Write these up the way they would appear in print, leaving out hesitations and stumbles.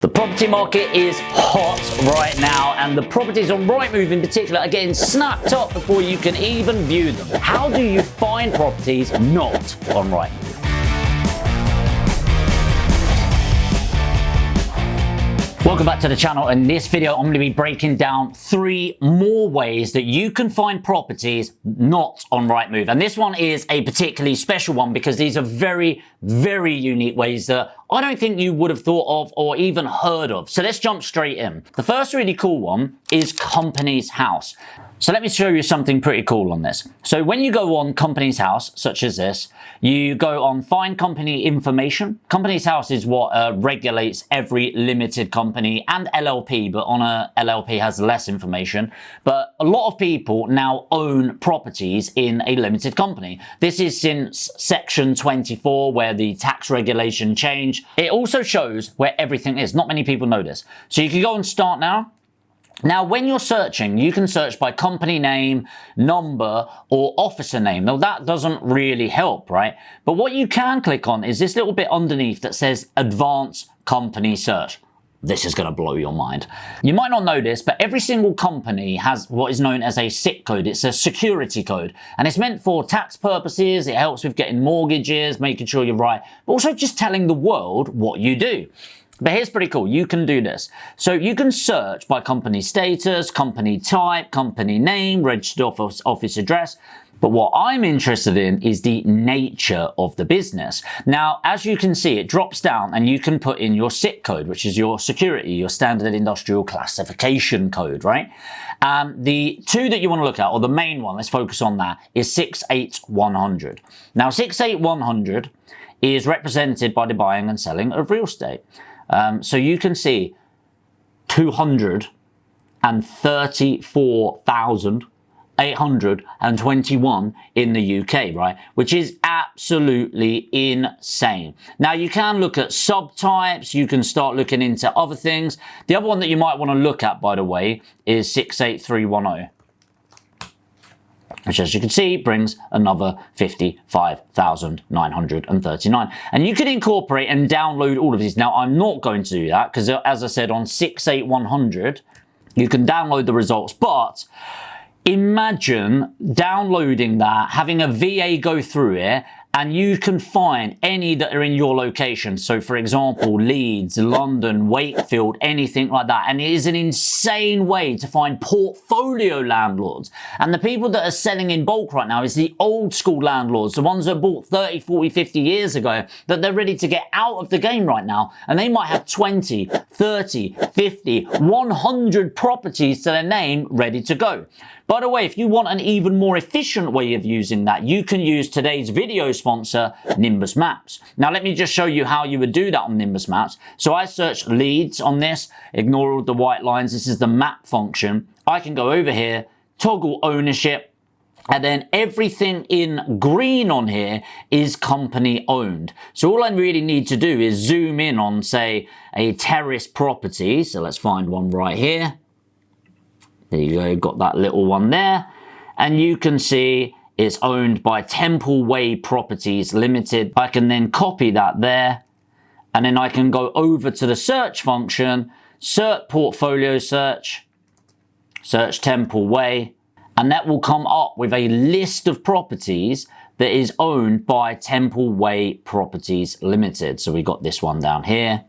The property market is hot right now, and the properties on RIGHTMOVE in particular are getting snapped up before you can even view them. How do you find properties not on RIGHTMOVE? Welcome back to the channel. In this video, I'm going to be breaking down 3 more ways that you can find properties not on RIGHTMOVE. And this one is a particularly special one because these are very, very unique ways that I don't think you would have thought of or even heard of. So let's jump straight in. The first really cool one is Companies House. So let me show you something pretty cool on this. So when you go on Companies House, such as this, you go on Find Company Information. Companies House is what regulates every limited company and LLP, but on a LLP has less information. But a lot of people now own properties in a limited company. This is since Section 24, where the tax regulation changed. It also shows where everything is. Not many people know this. So you can go and start now. Now, when you're searching, you can search by company name, number, or officer name. Now, that doesn't really help, right? But what you can click on is this little bit underneath that says Advanced Company Search. This is going to blow your mind. You might not know this, but every single company has what is known as a SIC code. It's a security code, and it's meant for tax purposes. It helps with getting mortgages, making sure you're right, but also just telling the world what you do. But here's pretty cool. You can do this. So you can search by company status, company type, company name, registered office address. But what I'm interested in is the nature of the business. Now, as you can see, it drops down and you can put in your SIC code, which is your security, your standard industrial classification code, right? The 2 that you want to look at, or the main one, let's focus on that, is 68100. Now, 68100 is represented by the buying and selling of real estate. So you can see 234,821 in the UK, right? Which is absolutely insane. Now, you can look at subtypes. You can start looking into other things. The other one that you might want to look at, by the way, is 68310. Which, as you can see, brings another 55,939. And you can incorporate and download all of these. Now, I'm not going to do that because, as I said, on 68100, you can download the results. But imagine downloading that, having a VA go through it, and you can find any that are in your location. So, for example, Leeds, London, Wakefield, anything like that. And it is an insane way to find portfolio landlords. And the people that are selling in bulk right now is the old school landlords, the ones that bought 30, 40, 50 years ago, that they're ready to get out of the game right now. And they might have 20, 30, 50, 100 properties to their name ready to go. By the way, if you want an even more efficient way of using that, you can use today's video sponsor, Nimbus Maps. Now, let me just show you how you would do that on Nimbus Maps. So I searched Leeds on this, ignore all the white lines. This is the map function. I can go over here, toggle ownership, and then everything in green on here is company owned. So all I really need to do is zoom in on, say, a terrace property. So let's find one right here. There you go, got that little one there. And you can see it's owned by Temple Way Properties Limited. I can then copy that there. And then I can go over to the search function, search portfolio search Temple Way. And that will come up with a list of properties that is owned by Temple Way Properties Limited. So we got this one down here.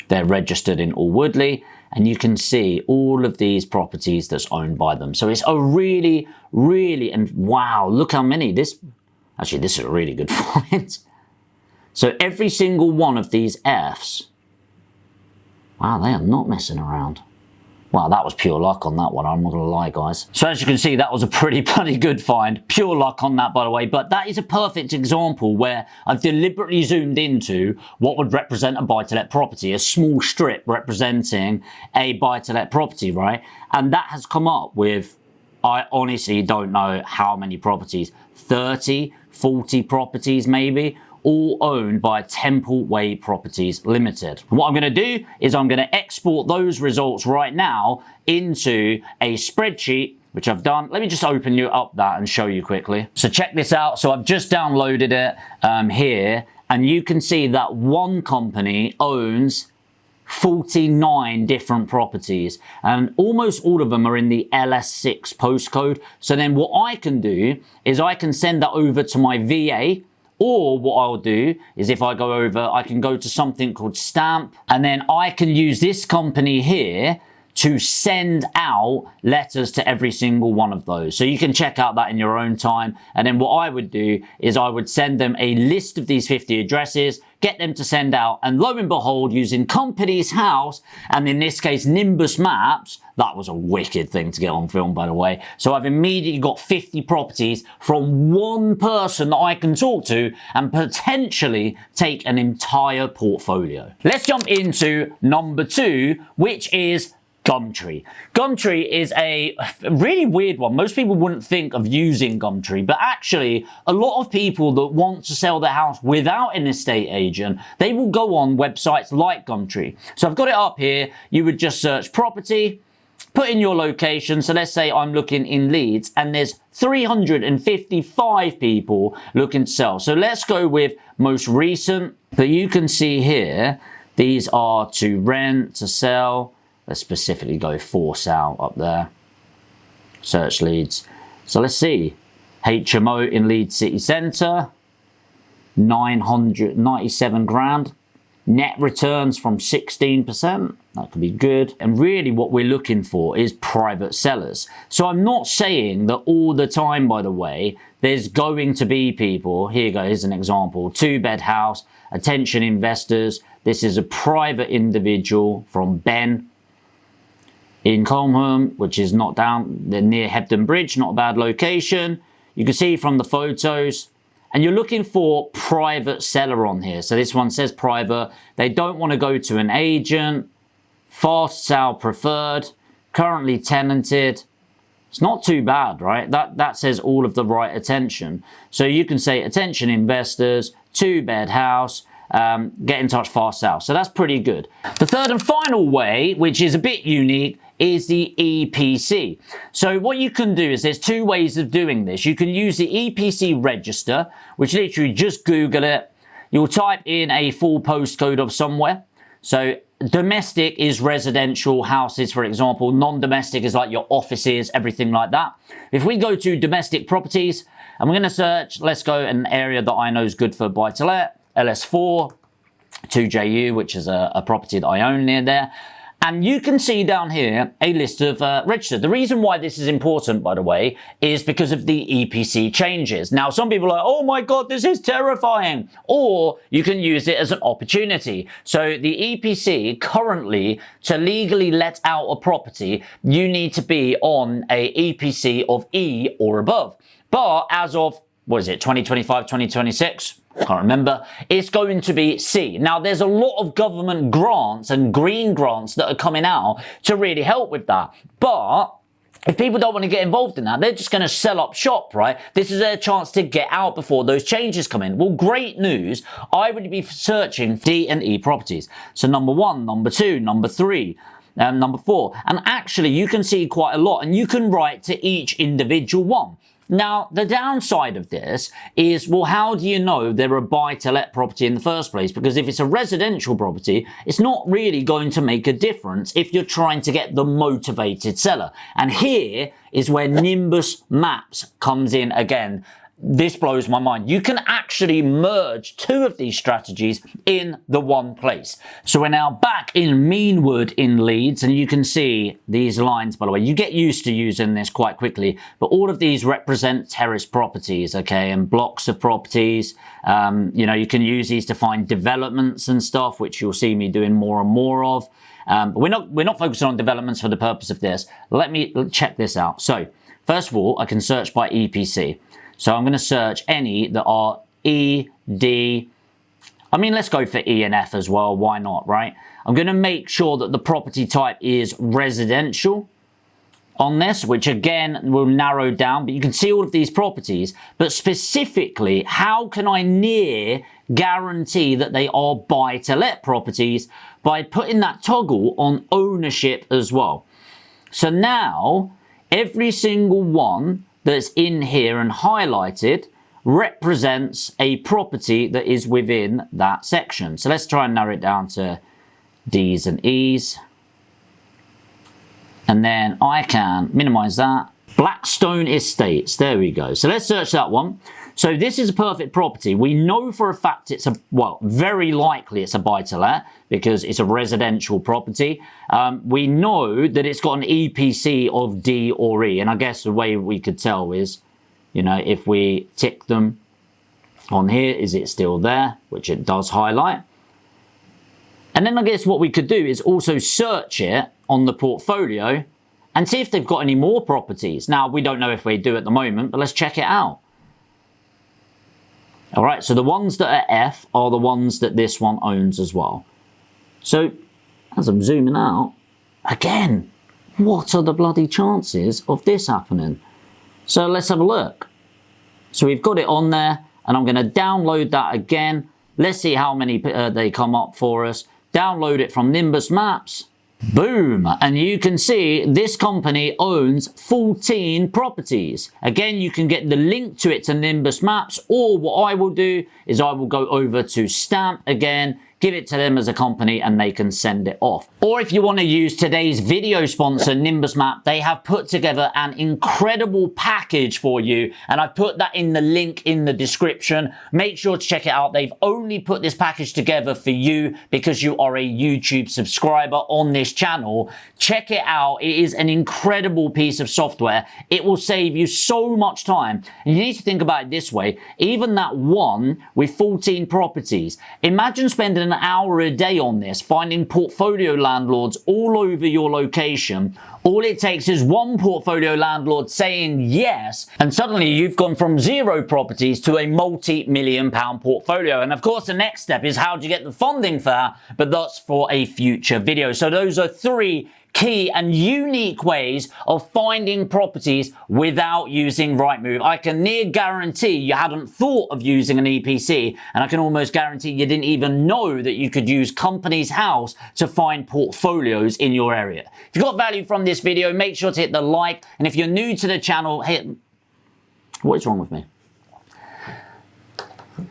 They're registered in Alwoodley. And you can see all of these properties that's owned by them. So it's a really, really, and wow, look how many. This is a really good find. So every single one of these Fs, wow, they are not messing around. Wow, that was pure luck on that one. I'm not going to lie, guys. So as you can see, that was a pretty bloody good find. Pure luck on that, by the way. But that is a perfect example where I've deliberately zoomed into what would represent a buy-to-let property, a small strip representing a buy-to-let property, right? And that has come up with, I honestly don't know how many properties, 30, 40 properties maybe, all owned by Temple Way Properties Limited. What I'm going to do is I'm going to export those results right now into a spreadsheet, which I've done. Let me just open you up that and show you quickly. So check this out. So I've just downloaded it here, and you can see that one company owns 49 different properties, and almost all of them are in the LS6 postcode. So then what I can do is I can send that over to my VA, or what I'll do is if I go over, I can go to something called Stamp, and then I can use this company here to send out letters to every single one of those. So you can check out that in your own time. And then what I would do is I would send them a list of these 50 addresses, get them to send out, and lo and behold, using Companies House, and in this case, Nimbus Maps, that was a wicked thing to get on film, by the way. So I've immediately got 50 properties from one person that I can talk to and potentially take an entire portfolio. Let's jump into number 2, which is Gumtree. Gumtree is a really weird one. Most people wouldn't think of using Gumtree, but actually a lot of people that want to sell their house without an estate agent, they will go on websites like Gumtree. So I've got it up here. You would just search property, put in your location. So let's say I'm looking in Leeds and there's 355 people looking to sell. So let's go with most recent, but you can see here, these are to rent, to sell. Let's specifically go for sale up there. Search Leeds. So let's see. HMO in Leeds City Centre. 997 grand. Net returns from 16%. That could be good. And really what we're looking for is private sellers. So I'm not saying that all the time, by the way, there's going to be people. Here you go, here's an example. 2-bed house. Attention investors. This is a private individual from Ben in Colmham, which is not down near Hebden Bridge, not a bad location. You can see from the photos, and you're looking for private seller on here. So this one says private. They don't want to go to an agent. Fast sale preferred. Currently tenanted. It's not too bad, right? That says all of the right attention. So you can say attention investors, 2-bed house, get in touch, fast sale. So that's pretty good. The third and final way, which is a bit unique, is the EPC. So what you can do is there's 2 ways of doing this. You can use the EPC register, which literally just Google it. You'll type in a full postcode of somewhere. So domestic is residential houses, for example. Non-domestic is like your offices, everything like that. If we go to domestic properties, and we're going to search, let's go in an area that I know is good for buy-to-let, LS4, 2JU, which is a property that I own near there. And you can see down here a list of registered. The reason why this is important, by the way, is because of the EPC changes. Now, some people are like, oh my God, this is terrifying. Or you can use it as an opportunity. So the EPC currently, to legally let out a property, you need to be on a EPC of E or above. But as of, what is it, 2025, 2026? Can't remember. It's going to be C. Now, there's a lot of government grants and green grants that are coming out to really help with that. But if people don't want to get involved in that, they're just going to sell up shop, right? This is their chance to get out before those changes come in. Well, great news. I would be searching D and E properties. So number 1, number 2, number 3. Number 4. And actually, you can see quite a lot, and you can write to each individual one. Now, the downside of this is, well, how do you know they're a buy-to-let property in the first place? Because if it's a residential property, it's not really going to make a difference if you're trying to get the motivated seller. And here is where Nimbus Maps comes in again. This blows my mind. You can actually merge 2 of these strategies in the one place. So we're now back in Meanwood in Leeds, and you can see these lines, by the way. You get used to using this quite quickly, but all of these represent terrace properties, okay, and blocks of properties. You know, you can use these to find developments and stuff, which you'll see me doing more and more of. But we're not focusing on developments for the purpose of this. Let me check this out. So first of all, I can search by EPC. So I'm going to search any that are E, D. I mean, let's go for E and F as well. Why not, right? I'm going to make sure that the property type is residential on this, which again will narrow down. But you can see all of these properties. But specifically, how can I near guarantee that they are buy-to-let properties? By putting that toggle on ownership as well. So now, every single one that's in here and highlighted represents a property that is within that section. So let's try and narrow it down to D's and E's. And then I can minimize that. Blackstone Estates, there we go. So let's search that one. So this is a perfect property. We know for a fact it's very likely it's a buy-to-let because it's a residential property. We know that it's got an EPC of D or E. And I guess the way we could tell is, you know, if we tick them on here, is it still there? Which it does highlight. And then I guess what we could do is also search it on the portfolio and see if they've got any more properties. Now, we don't know if we do at the moment, but let's check it out. All right, so the ones that are F are the ones that this one owns as well. So, as I'm zooming out, again, what are the bloody chances of this happening? So let's have a look. So we've got it on there, and I'm going to download that again. Let's see how many they come up for us. Download it from Nimbus Maps. Boom! And you can see this company owns 14 properties. Again, you can get the link to it to Nimbus Maps, or what I will do is I will go over to Stamp again, give it to them as a company, and they can send it off. Or if you want to use today's video sponsor, Nimbus Map, they have put together an incredible package for you, and I've put that in the link in the description. Make sure to check it out. They've only put this package together for you because you are a YouTube subscriber on this channel. Check it out. It is an incredible piece of software. It will save you so much time. And you need to think about it this way. Even that one with 14 properties, imagine spending an hour a day on this, finding portfolio landlords all over your location. All it takes is one portfolio landlord saying yes, and suddenly you've gone from 0 properties to a multi-million-pound portfolio. And of course, the next step is how do you get the funding for that? But that's for a future video. So those are 3 key and unique ways of finding properties without using Rightmove. I can near guarantee you hadn't thought of using an EPC, and I can almost guarantee you didn't even know that you could use Companies House to find portfolios in your area. If you got value from this video, make sure to hit the like, and if you're new to the channel, what is wrong with me?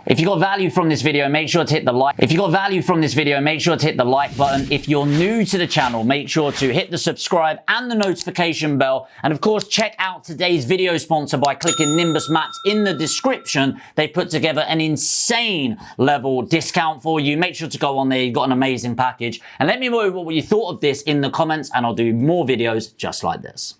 If you got value from this video, make sure to hit the like. If you got value from this video, make sure to hit the like button. If you're new to the channel, make sure to hit the subscribe and the notification bell. And of course, check out today's video sponsor by clicking Nimbus Maps in the description. They put together an insane level discount for you. Make sure to go on there. You've got an amazing package. And let me know what you thought of this in the comments, and I'll do more videos just like this.